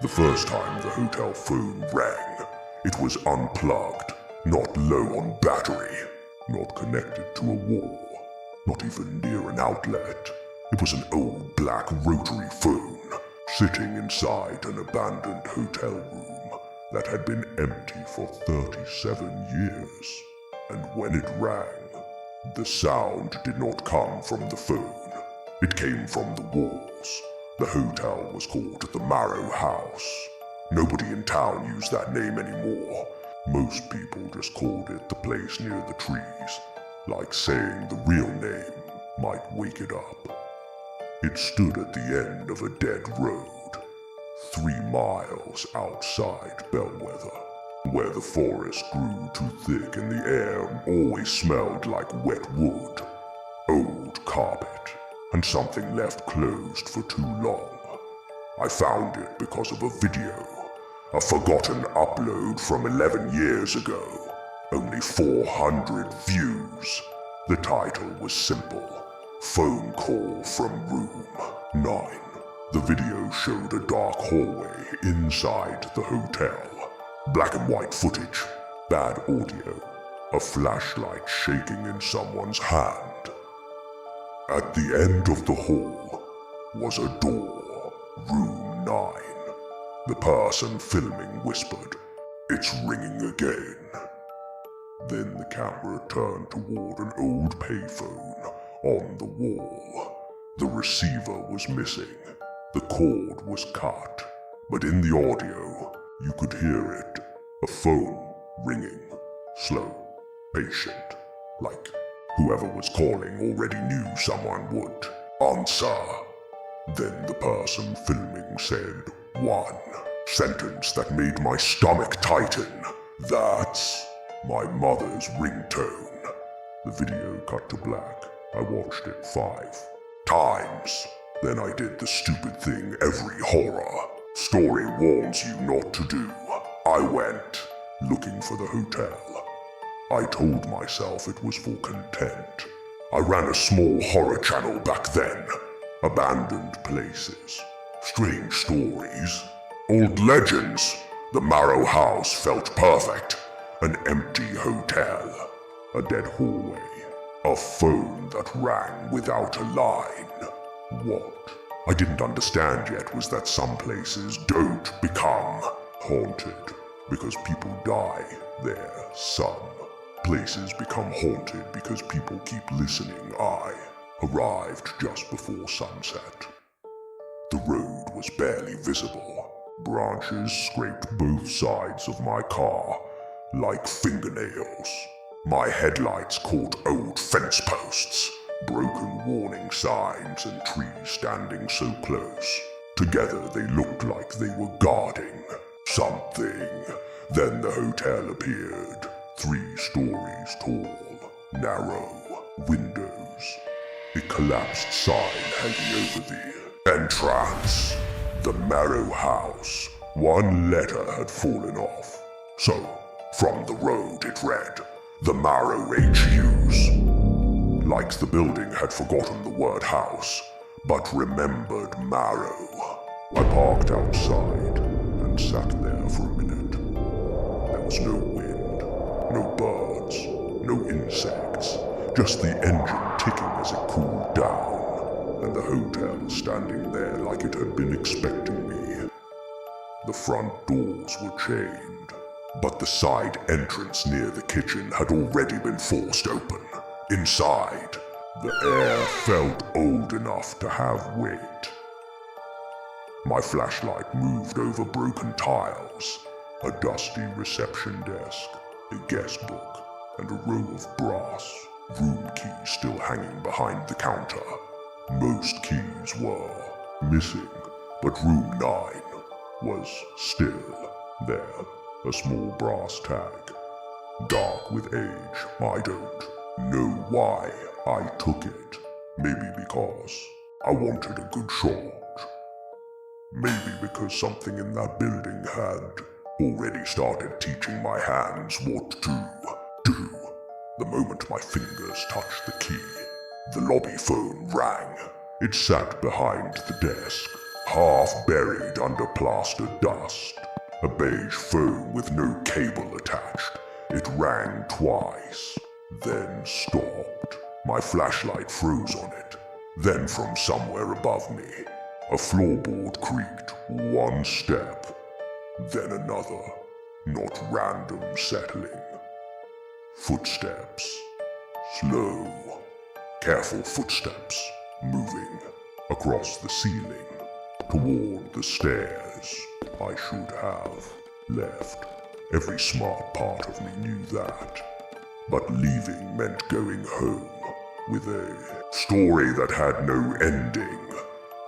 The first time the hotel phone rang, it was unplugged, not low on battery, not connected to a wall, not even near an outlet. It was an old black rotary phone, sitting inside an abandoned hotel room that had been empty for 37 years. And when it rang, the sound did not come from the phone. It came from the walls. The hotel was called the Marrow House. Nobody in town used that name anymore. Most people just called it the place near the trees, like saying the real name might wake it up. It stood at the end of a dead road, 3 miles outside Bellwether, where the forest grew too thick and the air always smelled like wet wood, old carpet, and something left closed for too long. I found it because of a video, a forgotten upload from 11 years ago. Only 400 views. The title was simple: Phone Call from Room 9. The video showed a dark hallway inside the hotel. Black and white footage, bad audio, a flashlight shaking in someone's hand. At the end of the hall was a door, room 9. The person filming whispered, "It's ringing again." Then the camera turned toward an old payphone on the wall. The receiver was missing. The cord was cut, but in the audio, you could hear it. A phone ringing, slow, patient, like whoever was calling already knew someone would answer. Then the person filming said one sentence that made my stomach tighten. "That's my mother's ringtone." The video cut to black. I watched it 5 times. Then I did the stupid thing every horror story warns you not to do. I went looking for the hotel. I told myself it was for content. I ran a small horror channel back then. Abandoned places, strange stories, old legends. The Marrow House felt perfect. An empty hotel, a dead hallway, a phone that rang without a line. What I didn't understand yet was that some places don't become haunted because people die there. Some places become haunted because people keep listening. I arrived just before sunset. The road was barely visible. Branches scraped both sides of my car like fingernails. My headlights caught old fence posts, broken warning signs, and trees standing so close. Together they looked like they were guarding something. Then the hotel appeared, 3 stories tall, narrow windows. A collapsed sign hanging over the entrance. The Marrow House. 1 letter had fallen off. So, from the road it read, "The Marrow HUs." Like the building had forgotten the word house, but remembered Marrow. I parked outside and sat there for a minute. There was no wind, no birds, no insects, just the engine ticking as it cooled down, and the hotel standing there like it had been expecting me. The front doors were chained, but the side entrance near the kitchen had already been forced open. Inside, the air felt old enough to have weight. My flashlight moved over broken tiles, a dusty reception desk, a guest book, and a row of brass room keys still hanging behind the counter. Most keys were missing, but room 9 was still there. A small brass tag, dark with age. I don't know why I took it. Maybe because I wanted a good shot. Maybe because something in that building had already started teaching my hands what to do. The moment my fingers touched the key, The lobby phone rang. It sat behind the desk, half buried under plaster dust. A beige phone with no cable attached. It rang twice, then stopped. My flashlight froze on it. Then from somewhere above me, a floorboard creaked one step, then another, not random settling. Footsteps. Slow, careful footsteps, moving across the ceiling, toward the stairs. I should have left. Every smart part of me knew that. But leaving meant going home with a story that had no ending.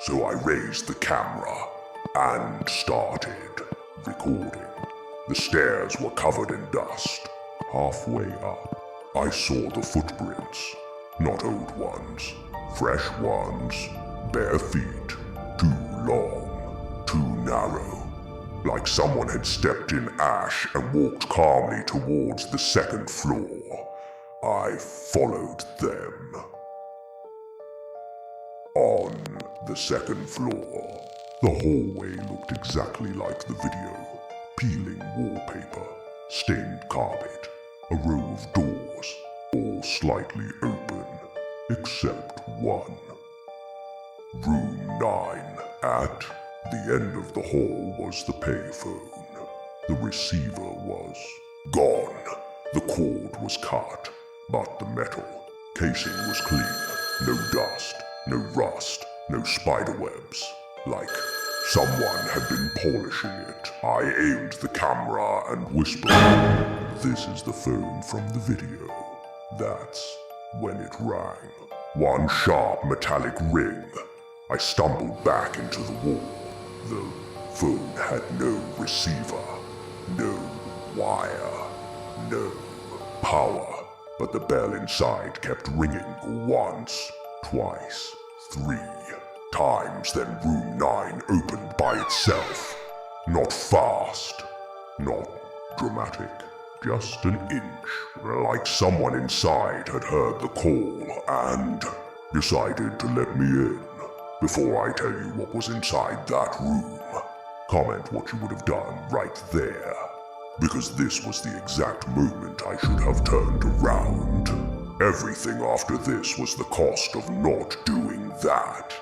So I raised the camera and started recording. The stairs were covered in dust. Halfway up, I saw the footprints. Not old ones, fresh ones, bare feet, too long, too narrow. Like someone had stepped in ash and walked calmly towards the second floor. I followed them. On the second floor, the hallway looked exactly like the video. Peeling wallpaper, stained carpet, a row of doors, all slightly open, except one. Room 9. At the end of the hall was the payphone. The receiver was gone. The cord was cut, but the metal casing was clean. No dust, no rust, no spiderwebs. Like someone had been polishing it. I aimed the camera and whispered, "This is the phone from the video." That's when it rang. One sharp metallic ring. I stumbled back into the wall. The phone had no receiver, no wire, no power. But the bell inside kept ringing once, twice, 3 times. Then room 9 opened by itself. Not fast, not dramatic. Just an inch, like someone inside had heard the call and decided to let me in. Before I tell you what was inside that room, comment what you would have done right there. Because this was the exact moment I should have turned around. Everything after this was the cost of not doing that.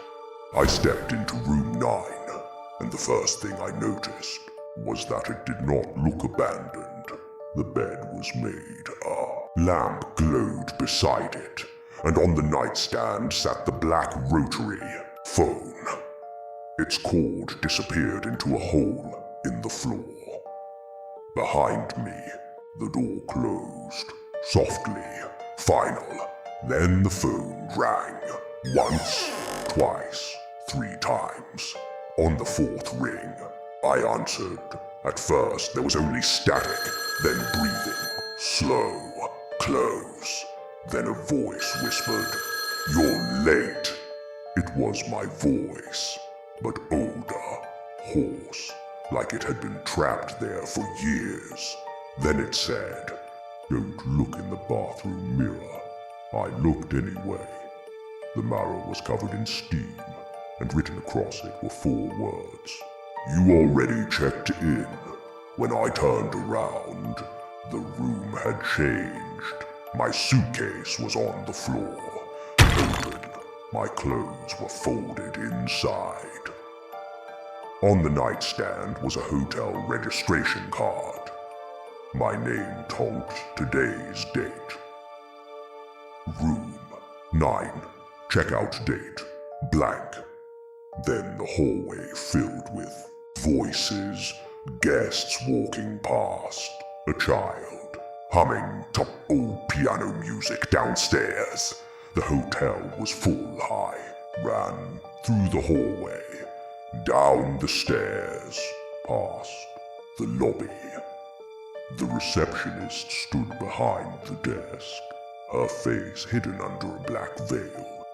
I stepped into room 9, and the first thing I noticed was that it did not look abandoned. The bed was made. A lamp glowed beside it, and on the nightstand sat the black rotary phone. Its cord disappeared into a hole in the floor. Behind me, the door closed, softly, final. Then the phone rang. Once, twice, 3 times. On the 4th ring, I answered. At first, there was only static, then breathing. Slow, close. Then a voice whispered, "You're late." It was my voice, but older, hoarse, like it had been trapped there for years. Then it said, "Don't look in the bathroom mirror." I looked anyway. The mirror was covered in steam, and written across it were 4 words. "You already checked in." When I turned around, the room had changed. My suitcase was on the floor, open. My clothes were folded inside. On the nightstand was a hotel registration card. My name told today's date. Room 9, checkout date, blank. Then the hallway filled with voices, guests walking past, a child humming top old piano music downstairs. The hotel was full. I ran through the hallway, down the stairs, past the lobby. The receptionist stood behind the desk, her face hidden under a black veil.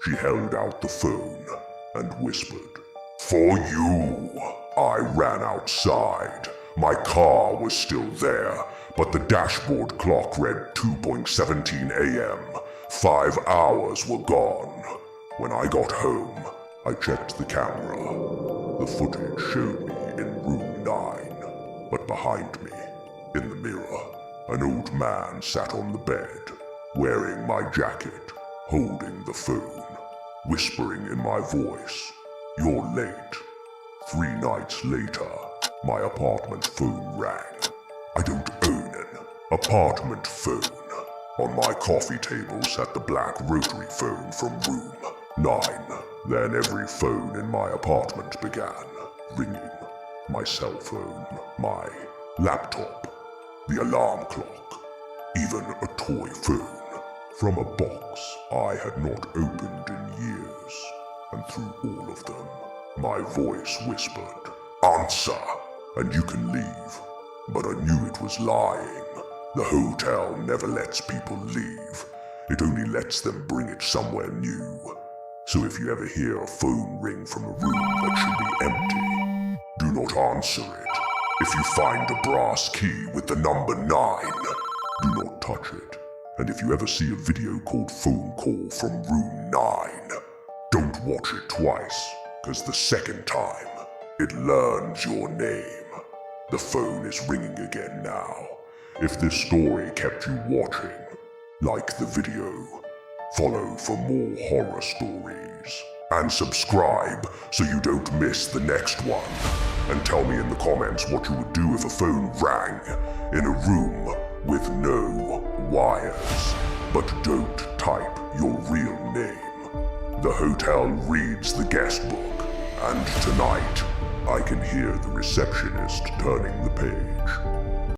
She held out the phone and whispered, "For you." I ran outside. My car was still there, but the dashboard clock read 2:17 a.m. 5 hours were gone. When I got home, I checked the camera. The footage showed me in room 9, but behind me, in the mirror, an old man sat on the bed, wearing my jacket, holding the phone, whispering in my voice, "You're late." 3 nights later, my apartment phone rang. I don't own an apartment phone. On my coffee table sat the black rotary phone from room 9. Then every phone in my apartment began ringing. My cell phone, my laptop, the alarm clock, even a toy phone from a box I had not opened in years. And through all of them, my voice whispered, "Answer, and you can leave." But I knew it was lying. The hotel never lets people leave. It only lets them bring it somewhere new. So if you ever hear a phone ring from a room that should be empty, do not answer it. If you find a brass key with the number 9, do not touch it. And if you ever see a video called Phone Call from Room 9, don't watch it twice, because the second time, it learns your name. The phone is ringing again now. If this story kept you watching, like the video, follow for more horror stories, and subscribe so you don't miss the next one. And tell me in the comments what you would do if a phone rang in a room with no wires. But don't type your real name. The hotel reads the guest book, and tonight I can hear the receptionist turning the page.